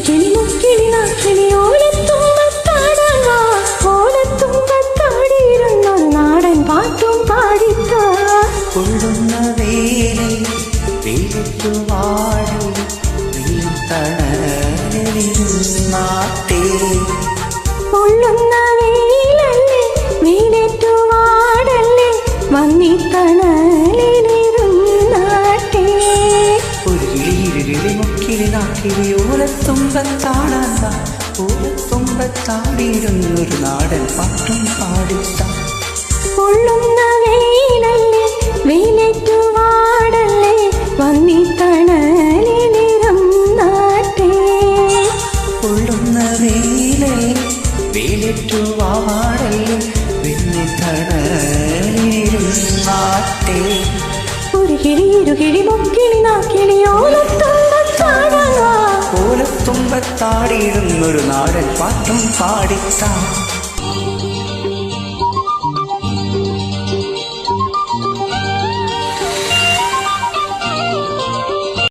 കിളി മുക്കിളി നാക്കിളി ഓലത്തുമ്പത്താടാൻ വാ. ഓലത്തുമ്പത്താടിയിരുന്നൊരു നാടൻ പാട്ടും പാടിത്താ. കൊള്ളുന്ന വേലിൽ വെയിലത്തു വാടി വെയിൽത്തണലിരുന്നാട്ടെ. കൊള്ളുന്ന വെയിലല്ലേ വെയിലേറ്റു വാടല്ലേ വന്നിത്തണലിരുന്നാട്ടെ. ഒരു കിളി മുക്കിളി നാക്കിളി ഓലത്തുമ്പത്താടാൻ വാ. ഓലത്തുമ്പത്താടിയിരുന്നൊരു നാടൻ പാട്ടും പാടിത്താ. കൊള്ളുന്ന വെയിലല്ലേ വെയിലേറ്റു വാടല്ലേ വന്നിത്തണലിരുന്നാട്ടെ. കൊള്ളുന്ന വെയിലേ വെയിലേറ്റു വാടല്ലേ വെന്നിത്തണലിരുന്നാട്ടെ. ഒരു കിളി ഇരുകിളി മുക്കിളി നാക്കിളി ഓലത്തുമ്പത്താടാൻ വാ. ഓലത്തുമ്പത്താടിയിരുന്നൊരു നാടൻ പാട്ടും പാടിത്താ.